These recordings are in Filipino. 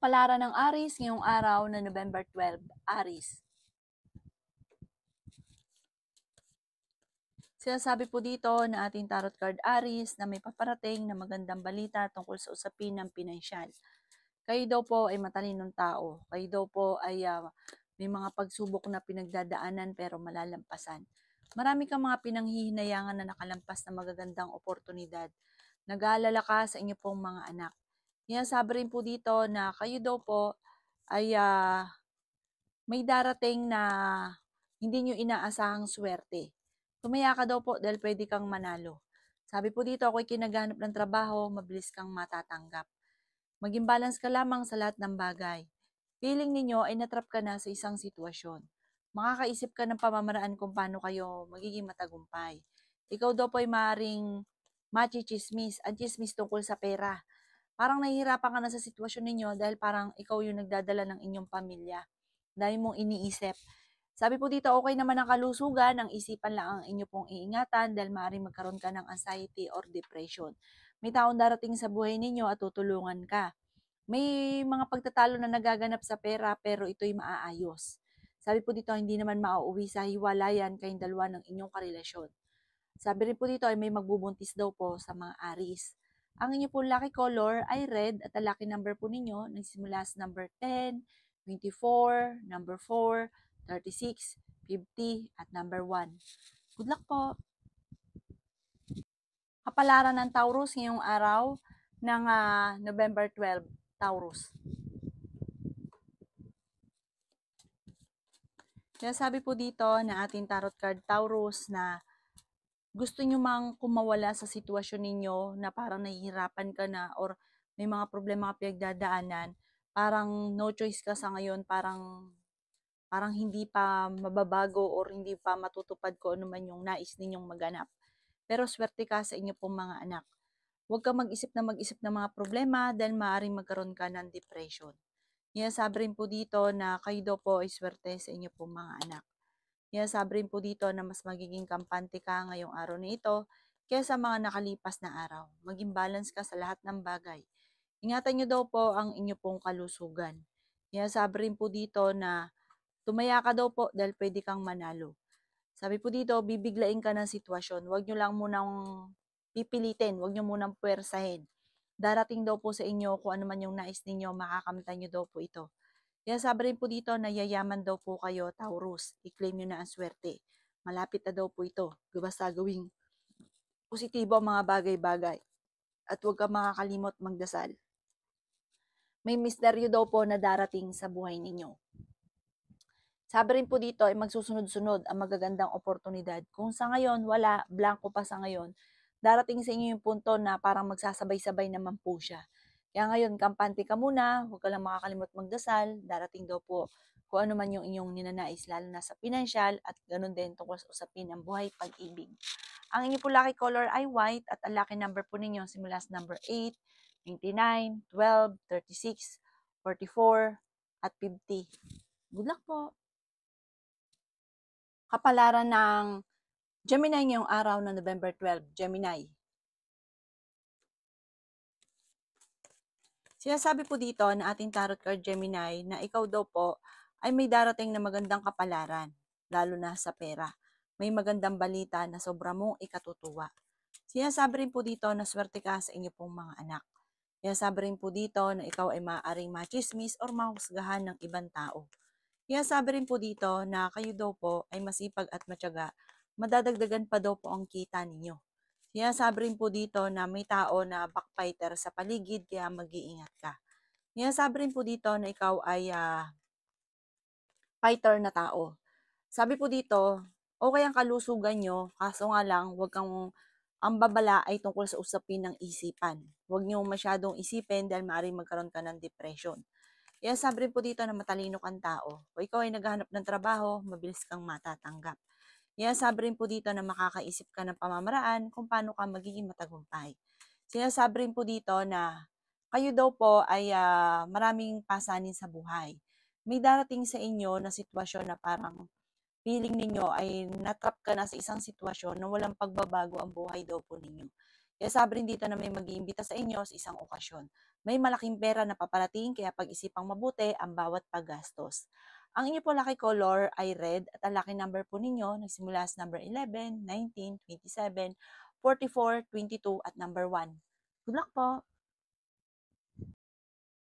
Kapalaran ng Aries ngayong araw na November 12, Aries. Sinasabi po dito na ating tarot card Aries na may paparating na magandang balita tungkol sa usapin ng pinansyal. Kayo daw po ay matalinong tao. Kayo daw po ay may mga pagsubok na pinagdadaanan pero malalampasan. Marami kang mga pinanghihinayangan na nakalampas na magagandang oportunidad. Nag-aalala ka sa inyo pong mga anak. Sinasabi rin po dito na kayo daw po ay may darating na hindi nyo inaasahang swerte. Tumaya ka daw po dahil pwede kang manalo. Sabi po dito, ako'y kinaganap ng trabaho, mabilis kang matatanggap. Maging balance ka lamang sa lahat ng bagay. Feeling ninyo ay natrap ka na sa isang sitwasyon. Makakaisip ka ng pamamaraan kung paano kayo magiging matagumpay. Ikaw daw po ay maaaring machichismis, ang chismis tungkol sa pera. Parang nahihirapan ka na sa sitwasyon ninyo dahil parang ikaw yung nagdadala ng inyong pamilya. Dahil mong iniisip. Sabi po dito, okay naman ang kalusugan, ang isipan lang ang inyo pong iingatan dahil maaaring magkaroon ka ng anxiety or depression. May taong darating sa buhay ninyo at tutulungan ka. May mga pagtatalo na nagaganap sa pera pero ito'y maaayos. Sabi po dito, hindi naman mauuwi sa hiwalayan kayong dalawa ng inyong karelasyon. Sabi rin po dito ay may magbubuntis daw po sa mga Aries. Ang inyo po lucky color ay red at ang lucky number po ninyo nagsimula sa number 10, 24, number 4, 36, 50, at number 1. Good luck po! Kapalaran ng Taurus ngayong araw ng November 12, Taurus. Sabi po dito na ating tarot card Taurus na gusto nyo mang kumawala sa sitwasyon ninyo na parang nahihirapan ka na or may mga problema ka pinagdadaanan, parang no choice ka sa ngayon, parang hindi pa mababago or hindi pa matutupad ko ano man yung nais ninyong maganap. Pero swerte ka sa inyo pong mga anak. Huwag kang mag-isip ng mga problema dahil maaaring magkaroon ka ng depression. Sabi rin po dito na kayo daw po ay swerte sa inyo pong mga anak. Sabi rin po dito na mas magiging kampante ka ngayong araw na ito kaysa mga nakalipas na araw. Maging balance ka sa lahat ng bagay. Ingatan nyo daw po ang inyo pong kalusugan. Sabi rin po dito na tumaya ka daw po dahil pwede kang manalo. Sabi po dito, bibiglain ka ng sitwasyon. Huwag nyo lang munang pipilitin. Huwag nyo munang puwersahin. Darating daw po sa inyo kung ano man yung nais ninyo, makakamtan nyo daw po ito. Sabi rin po dito na yayaman daw po kayo, Taurus. I-claim nyo na ang swerte. Malapit na daw po ito. Basta gawing positibo ang mga bagay-bagay. At huwag kang makakalimot magdasal. May misteryo daw po na darating sa buhay ninyo. Sabi rin po dito ay magsusunod-sunod ang magagandang oportunidad. Kung sa ngayon wala, blanco pa sa ngayon, darating sa inyo yung punto na parang magsasabay-sabay naman po siya. Kaya ngayon, kampante ka muna, huwag ka lang makakalimot magdasal, darating daw po kung ano man yung inyong ninanais, lalo na sa pinansyal at ganun din tungkol sa usapin ng buhay pag-ibig. Ang inyo po lucky color ay white at ang lucky number po ninyo simula sa number 8, 29, 12, 36, 44, at 50. Good luck po! Kapalaran ng Gemini ngayong araw ng November 12, Gemini. Sinasabi po dito na ating tarot card Gemini na ikaw daw po ay may darating na magandang kapalaran, lalo na sa pera. May magandang balita na sobra mong ikatutuwa. Sinasabi rin po dito na swerte ka sa inyo pong mga anak. Sinasabi rin po dito na ikaw ay maaaring machismis or mahusgahan ng ibang tao. Sabi rin po dito na kayo daw po ay masipag at matyaga, madadagdagan pa daw po ang kita ninyo. Sabi rin po dito na may tao na backbiter sa paligid kaya mag-iingat ka. Sabi rin po dito na ikaw ay fighter na tao. Sabi po dito, okay ang kalusugan nyo, kaso nga lang, ang babala ay tungkol sa usapin ng isipan. Huwag nyo masyadong isipin dahil maaaring magkaroon ka ng depression. Sabi rin po dito na matalino kang tao. Kung ikaw ay naghahanap ng trabaho, mabilis kang matatanggap. Sabi rin po dito na makakaisip ka ng pamamaraan kung paano ka magiging matagumpay. Sinasabi rin po dito na kayo daw po ay maraming pasanin sa buhay. May darating sa inyo na sitwasyon na parang feeling ninyo ay natrap ka na sa isang sitwasyon na walang pagbabago ang buhay daw po ninyo. Sabi rin dito na may mag-iimbita sa inyo sa isang okasyon. May malaking pera na paparating kaya pag-isipang mabuti ang bawat paggastos. Ang inyo po lucky color ay red at ang lucky number po ninyo nagsimula sa number 11, 19, 27, 44, 22 at number 1. Good luck po!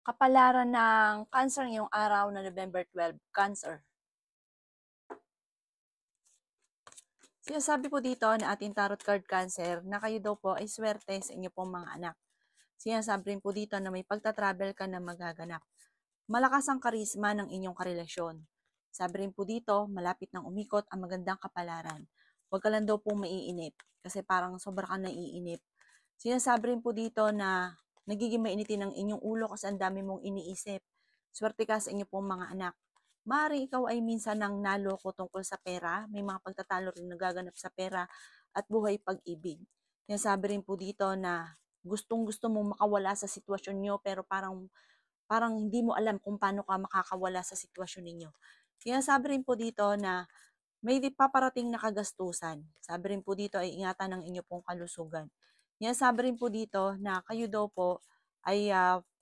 Kapalaran ng Cancer ngayong araw na November 12, Cancer. Sinasabi po dito na ating tarot card Cancer na kayo daw po ay swerte sa inyo pong mga anak. Sinasabi rin po dito na may pagta-travel ka na magaganap. Malakas ang karisma ng inyong karelasyon. Sabi rin po dito, malapit nang umikot ang magandang kapalaran. Huwag ka lang daw pong maiinip kasi parang sobra ka naiinip. Sinasabi rin po dito na nagiging mainitin ang inyong ulo kasi ang dami mong iniisip. Swerte ka sa inyo pong mga anak. Maaaring ikaw ay minsan nang naloko tungkol sa pera, may mga pagtatalo rin nagaganap sa pera at buhay pag-ibig. Sinasabi rin po dito na gustong-gusto mong makawala sa sitwasyon nyo pero parang hindi mo alam kung paano ka makakawala sa sitwasyon ninyo. Sinasabi rin po dito na may paparating na kagastusan. Sabi rin po dito ay ingatan ng inyo pong kalusugan. Sabi rin po dito na kayo daw po ay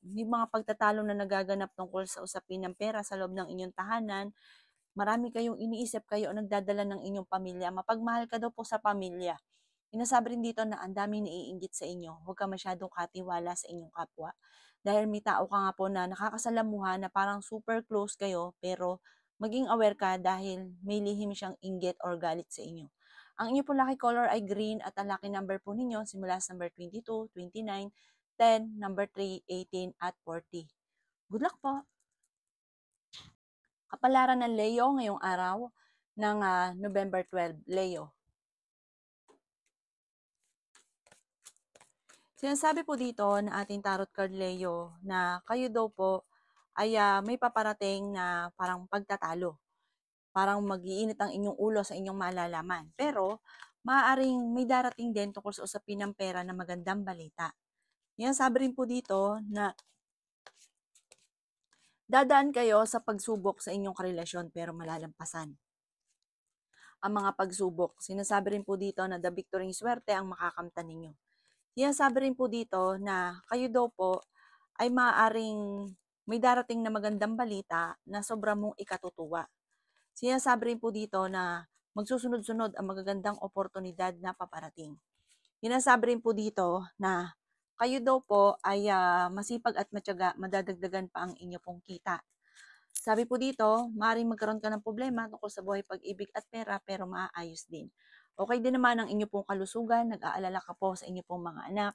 may mga pagtatalo na nagaganap tungkol sa usapin ng pera sa loob ng inyong tahanan. Marami kayong iniisip, kayo ang nagdadala ng inyong pamilya. Mapagmahal ka daw po sa pamilya. Sinasabi rin dito na ang daming naiinggit sa inyo. Huwag ka masyadong katiwala sa inyong kapwa. Dahil may tao ka nga po na nakakasalamuha na parang super close kayo pero maging aware ka dahil may lihim siyang inggit or galit sa inyo. Ang inyo po lucky color ay green at ang lucky number po ninyo simula sa number 22, 29, 10, number 3, 18 at 40. Good luck po! Kapalaran ng Leo ngayong araw ng November 12, Leo. Sinasabi po dito na ating tarot card Leo na kayo daw po ay may paparating na parang pagtatalo. Parang mag-iinit ang inyong ulo sa inyong malalaman. Pero maaaring may darating din tungkol sa usapin ng pera na magandang balita. Sabi rin po dito na dadaan kayo sa pagsubok sa inyong karelasyon pero malalampasan ang mga pagsubok. Sinasabi rin po dito na the victory swerte ang makakamtan ninyo. Sinasabi rin po dito na kayo daw po ay maaaring may darating na magandang balita na sobra mong ikatutuwa. Sinasabi rin po dito na magsusunod-sunod ang magagandang oportunidad na paparating. Sinasabi rin po dito na kayo daw po ay masipag at matyaga, madadagdagan pa ang inyo pong kita. Sabi po dito, maaaring magkaroon ka ng problema tungkol sa buhay pag-ibig at pera pero maaayos din. Okay din naman ang inyo pong kalusugan, nag-aalala ka po sa inyo pong mga anak.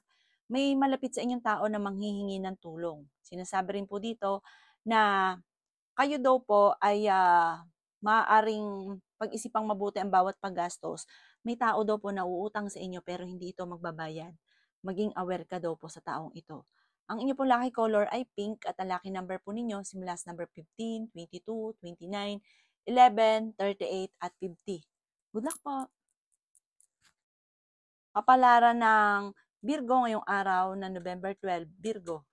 May malapit sa inyong tao na manghihingi ng tulong. Sinasabi rin po dito na kayo daw po ay maaaring pag-isipang mabuti ang bawat paggastos. May tao daw po na uutang sa inyo pero hindi ito magbabayad. Maging aware ka daw po sa taong ito. Ang inyo pong lucky color ay pink at ang lucky number po ninyo simula sa number 15, 22, 29, 11, 38 at 50. Good luck po! Kapalaran ng Virgo ngayong araw na November 12, Virgo.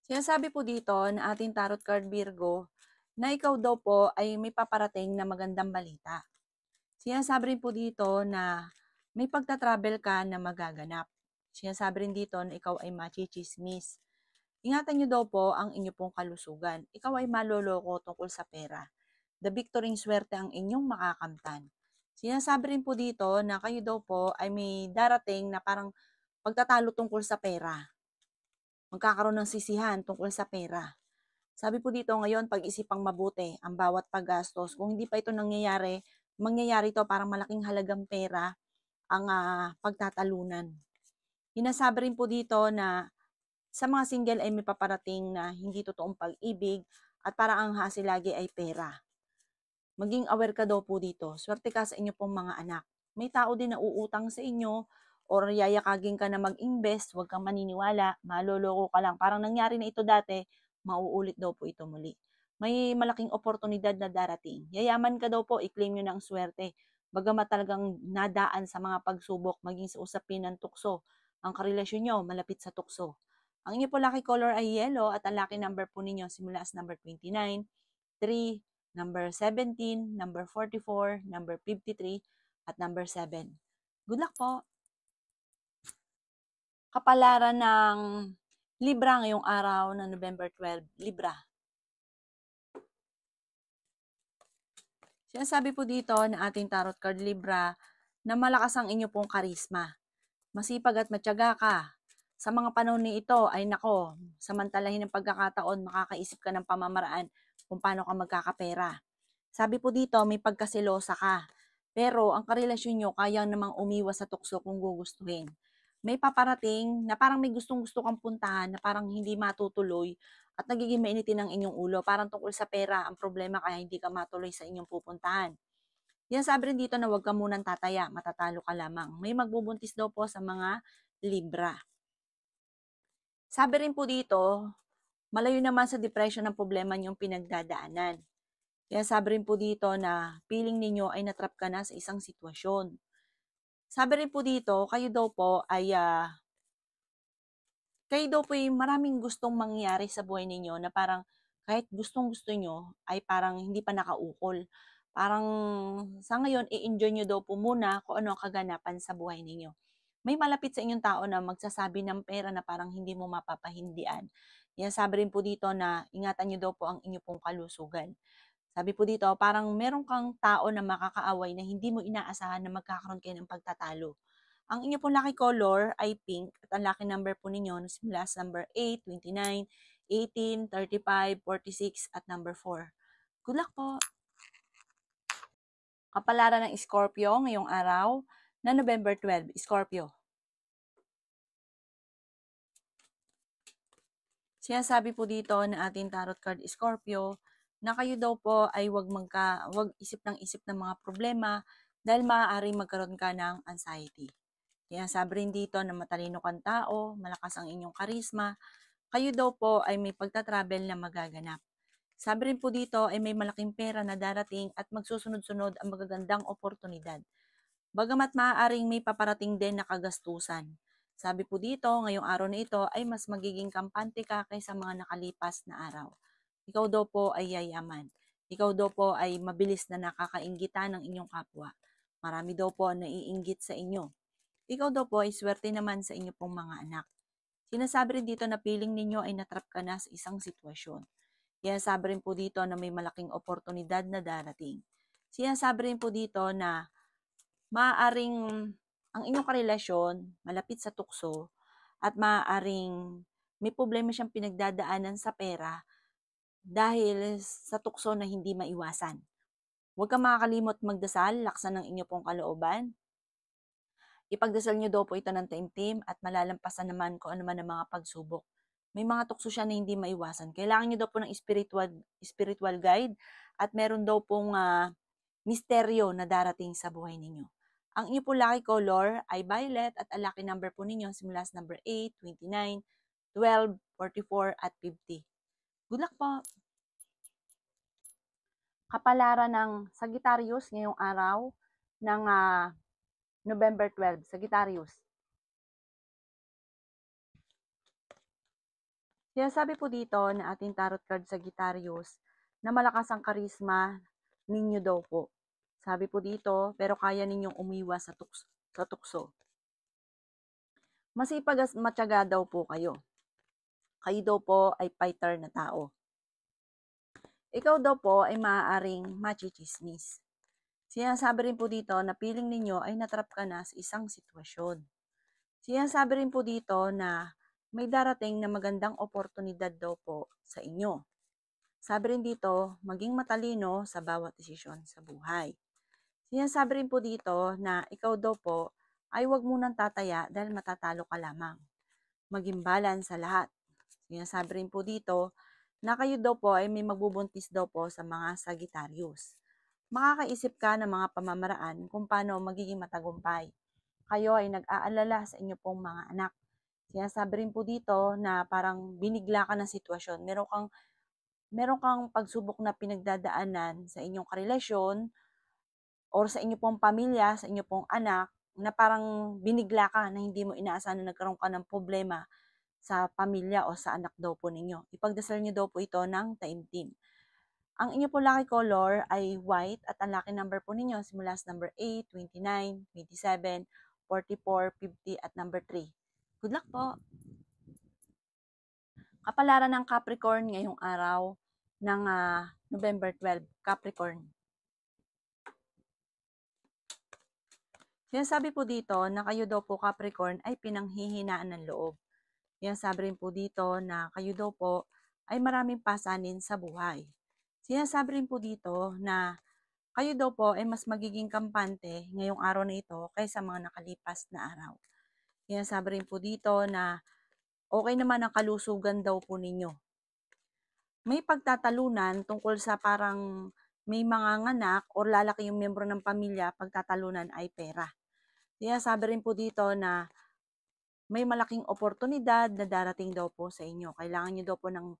Sinasabi po dito na ating tarot card Virgo na ikaw daw po ay may paparating na magandang balita. Sinasabi rin po dito na may pagta-travel ka na magaganap. Sinasabi rin dito na ikaw ay machichismis. Ingatan nyo daw po ang inyo pong kalusugan. Ikaw ay maloloko tungkol sa pera. The victory swerte ang inyong makakamtan. Sinasabi rin po dito na kayo daw po ay may darating na parang pagtatalo tungkol sa pera. Magkakaroon ng sisihan tungkol sa pera. Sabi po dito ngayon, pag-isipang mabuti ang bawat paggastos. Kung hindi pa ito nangyayari, mangyayari ito parang malaking halagang pera ang pagtatalunan. Hinasabi rin po dito na sa mga single ay may paparating na hindi totoong pag-ibig at parang ang hasil lagi ay pera. Maging aware ka daw po dito. Swerte ka sa inyo pong mga anak. May tao din na uutang sa inyo or yayakagin ka na mag-invest, huwag kang maniniwala, maloloko ka lang. Parang nangyari na ito dati, mauulit daw po ito muli. May malaking oportunidad na darating. Yayaman ka daw po, i-claim nyo ng swerte. Bagamat talagang nadaan sa mga pagsubok, maging sa usapin ng tukso. Ang karelasyon nyo, malapit sa tukso. Ang inyo po lucky color ay yellow at ang lucky number po ninyo simula sa number 29, 3, number 17, number 44, number 53, at number 7. Good luck po! Kapalaran ng Libra ngayong araw ng November 12, Libra. Sinasabi po dito na ating tarot card Libra na malakas ang inyo pong karisma. Masipag at matyaga ka. Sa mga panahon ni ito ay nako, samantalahin ng pagkakataon, makakaisip ka ng pamamaraan kung paano ka magkakapera. Sabi po dito, may pagkasilosa ka. Pero ang karelasyon nyo, kaya namang umiwas sa tukso kung gugustuhin. May paparating na parang may gustong-gusto kang puntahan na parang hindi matutuloy at nagiging mainitin ang inyong ulo. Parang tungkol sa pera ang problema kaya hindi ka matuloy sa inyong pupuntahan. Yan sabi rin dito na huwag ka munang tataya, matatalo ka lamang. May magbubuntis daw po sa mga Libra. Sabi rin po dito, malayo naman sa depression ang problema niyong pinagdadaanan. Kaya sabi rin po dito na feeling ninyo ay natrap ka na sa isang sitwasyon. Sabi rin po dito, kayo daw po ay maraming gustong mangyari sa buhay ninyo na parang kahit gustong-gusto nyo ay parang hindi pa nakaukol. Parang sa ngayon, i-enjoy nyo daw po muna kung ano ang kaganapan sa buhay ninyo. May malapit sa inyong tao na magsasabi ng pera na parang hindi mo mapapahindian. Yan sabi rin po dito na ingatan nyo daw po ang inyo pong kalusugan. Sabi po dito, parang meron kang tao na makakaaway na hindi mo inaasahan na magkakaroon kayo ng pagtatalo. Ang inyo pong lucky color ay pink at ang lucky number po ninyo simula sa number 8, 29, 18, 35, 46 at number 4. Good luck po! Kapalaran ng Scorpio ngayong araw na November 12, Scorpio. Sinasabi po dito na ating tarot card Scorpio na kayo daw po ay wag isip ng mga problema dahil maaaring magkaroon ka ng anxiety. Kaya sabi rin dito na matalino kang tao, malakas ang inyong karisma, kayo daw po ay may pagta-travel na magaganap. Sabi rin po dito ay may malaking pera na darating at magsusunod-sunod ang magagandang oportunidad. Bagamat maaaring may paparating din na kagastusan. Sabi po dito, ngayong araw na ito ay mas magiging kampante ka kaysa mga nakalipas na araw. Ikaw daw po ay yayaman. Ikaw daw po ay mabilis na nakakainggitan ng inyong kapwa. Marami daw po naiinggit sa inyo. Ikaw daw po ay swerte naman sa inyo pong mga anak. Sinasabi rin dito na piling ninyo ay natrap ka na sa isang sitwasyon. Kaya sabi rin po dito na may malaking oportunidad na darating. Sinasabi rin po dito na maaaring ang inyong karelasyon malapit sa tukso at maaaring may problema siyang pinagdadaanan sa pera dahil sa tukso na hindi maiwasan. Huwag kang makakalimot magdasal, laksan ng inyo pong kalooban. Ipagdasal nyo daw po ito ng taimtim at malalampasan naman kung ano man ang mga pagsubok. May mga tukso siya na hindi maiwasan. Kailangan nyo daw po ng spiritual guide at meron daw pong misteryo na darating sa buhay ninyo. Ang inyo po lucky color ay violet at ang lucky number po ninyo simula sa number 8, 29, 12, 44 at 50. Good luck po! Kapalaran ng Sagittarius ngayong araw ng November 12, Sagittarius. Sinasabi po dito na ating tarot card Sagittarius na malakas ang karisma ninyo daw po. Sabi po dito, pero kaya ninyong umiwas sa tukso. Masipag at matyaga daw po kayo. Kayo daw po ay fighter na tao. Ikaw daw po ay maaaring machichismis. Sinasabi rin po dito na piling ninyo ay natrap ka na sa isang sitwasyon. Sinasabi rin po dito na may darating na magandang oportunidad daw po sa inyo. Sabi rin dito, maging matalino sa bawat desisyon sa buhay. Sinasabi rin po dito na ikaw daw po ay huwag munang tataya dahil matatalo ka lamang. Maging balance sa lahat. Sinasabi rin po dito na kayo daw po ay may magbubuntis daw po sa mga Sagittarius. Makakaisip ka ng mga pamamaraan kung paano magiging matagumpay. Kayo ay nag-aalala sa inyo pong mga anak. Sinasabi rin po dito na parang binigla ka ng sitwasyon. Meron kang pagsubok na pinagdadaanan sa inyong karelasyon or sa inyo pong pamilya, sa inyo pong anak, na parang binigla ka na hindi mo inaasahan na nagkaroon ka ng problema sa pamilya o sa anak daw po ninyo. Ipagdasal niyo daw po ito ng taimtim. Ang inyo po lucky color ay white at ang lucky number po ninyo simula sa number 8, 29, 27, 44, 50 at number 3. Good luck po. Kapalaran ng Capricorn ngayong araw ng November 12, Capricorn. Sinasabi po dito na kayo daw po Capricorn ay pinanghihinaan ng loob. Sinasabi rin po dito na kayo daw po ay maraming pasanin sa buhay. Sinasabi rin po dito na kayo daw po ay mas magiging kampante ngayong araw na ito kaysa mga nakalipas na araw. Sinasabi rin po dito na okay naman ang kalusugan daw po ninyo. May pagtatalunan tungkol sa parang may mga nganak o lalaki yung miyembro ng pamilya, pagtatalunan ay pera. Sinasabi rin po dito na may malaking oportunidad na darating daw po sa inyo. Kailangan nyo daw po ng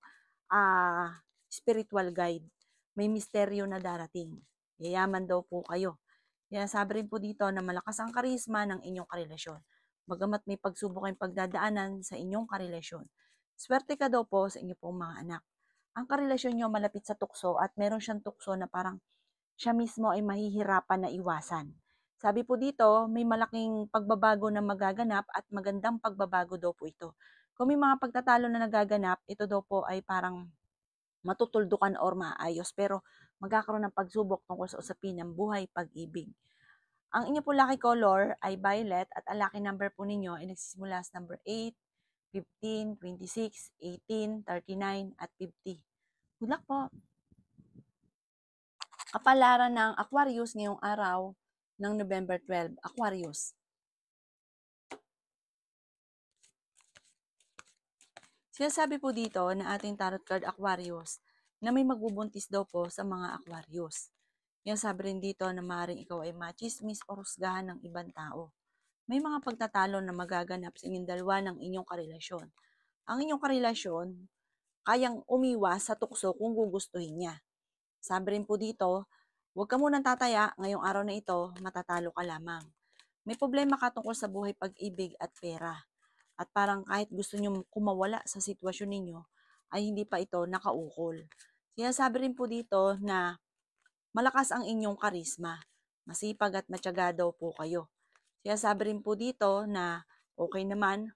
spiritual guide. May misteryo na darating. Yayaman daw po kayo. Sinasabi rin po dito na malakas ang karisma ng inyong karelasyon. Bagamat may pagsubok kayong pagdadaanan sa inyong karelasyon. Swerte ka daw po sa inyong pong mga anak. Ang karelasyon nyo malapit sa tukso at meron siyang tukso na parang siya mismo ay mahihirapan na iwasan. Sabi po dito, may malaking pagbabago na magaganap at magandang pagbabago daw po ito. Kung may mga pagtatalo na nagaganap, ito daw po ay parang matutuldukan or maayos. Pero magkakaroon ng pagsubok tungkol sa usapin ng buhay, pag-ibig. Ang inyo po lucky color ay violet at ang lucky number po ninyo ay nagsisimula sa number 8, 15, 26, 18, 39, at 50. Good luck po! Kapalaran ng Aquarius ngayong araw ng November 12, Aquarius. Sinasabi po dito na ating tarot card Aquarius na may magbubuntis daw po sa mga Aquarius. Yan sabi rin dito na maaaring ikaw ay machismis o husgahan ng ibang tao. May mga pagtatalo na magaganap sa inyong dalawa ng inyong karelasyon. Ang inyong karelasyon, kayang umiwas sa tukso kung gugustuhin niya. Sabi rin po dito, huwag ka munang tataya, ngayong araw na ito, matatalo ka lamang. May problema ka tungkol sa buhay, pag-ibig at pera. At parang kahit gusto nyo kumawala sa sitwasyon ninyo, ay hindi pa ito nakaukol. Sinasabi rin po dito na malakas ang inyong karisma. Masipag at matyaga daw po kayo. Sinasabi rin po dito na okay naman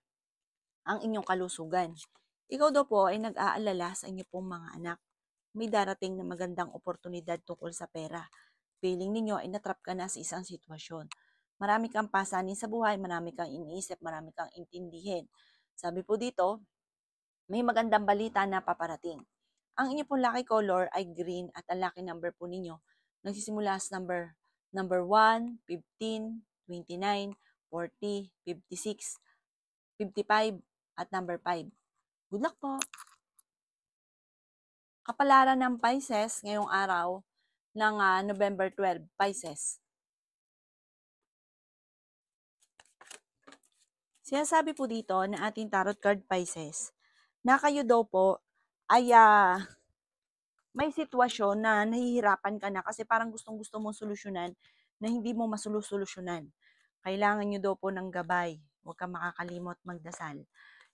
ang inyong kalusugan. Ikaw daw po ay nag-aalala sa inyo pong mga anak. May darating na magandang oportunidad tungkol sa pera. Feeling ninyo ay natrap ka na sa isang sitwasyon. Marami kang pasanin sa buhay, marami kang iniisip, marami kang intindihin. Sabi po dito, may magandang balita na paparating. Ang inyo pong lucky color ay green at ang lucky number po ninyo nagsisimula sa number 1, 15, 29, 40, 56, 55, at number 5. Good luck po! Kapalaran ng Pisces ngayong araw ng November 12, Pisces. Sinasabi po dito na ating tarot card Pisces na kayo daw po ay may sitwasyon na nahihirapan ka na kasi parang gustong-gusto mong solusyonan na hindi mo masolusyonan. Kailangan nyo daw po ng gabay. Huwag kang makakalimot magdasal.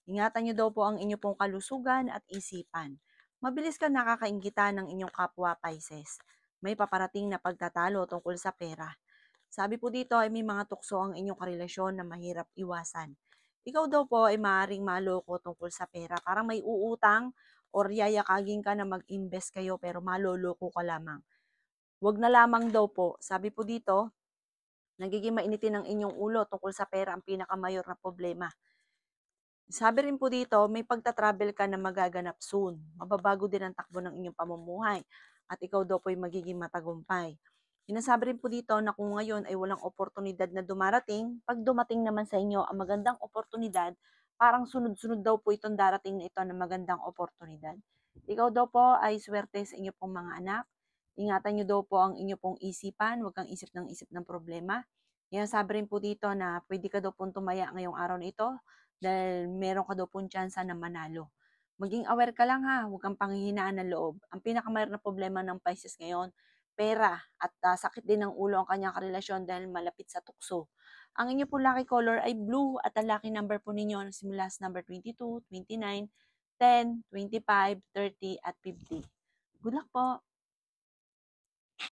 Ingatan nyo daw po ang inyo pong kalusugan at isipan. Mabilis ka nakakaingita ng inyong kapwa Pisces. May paparating na pagtatalo tungkol sa pera. Sabi po dito ay may mga tukso ang inyong karelasyon na mahirap iwasan. Ikaw daw po ay maaaring maloko tungkol sa pera. Parang may uutang or yayakagin ka na mag-invest kayo pero maloloko ka lamang. Huwag na lamang daw po. Sabi po dito, nagiging mainitin ang inyong ulo tungkol sa pera ang pinakamayor na problema. Sabi rin po dito, may pagta-travel ka na magaganap soon. Mababago din ang takbo ng inyong pamumuhay at ikaw daw po ay magiging matagumpay. Sinasabi rin po dito na kung ngayon ay walang oportunidad na dumarating, pag dumating naman sa inyo ang magandang oportunidad, parang sunod-sunod daw po itong darating na ito na magandang oportunidad. Ikaw daw po ay swerte sa inyo pong mga anak. Ingatan nyo daw po ang inyo pong isipan, huwag kang isip ng problema. Sinasabi rin po dito na pwede ka daw pong tumaya ngayong araw na ito dahil meron ka daw pong tsansa na manalo. Maging aware ka lang ha, huwag kang panghihinaan ng loob. Ang pinakamayroon na problema ng Pisces ngayon, pera at sakit din ng ulo ang kanyang karelasyon dahil malapit sa tukso. Ang inyo po lucky color ay blue at ang lucky number po ninyo simula sa number 22, 29, 10, 25, 30 at 50. Good luck po!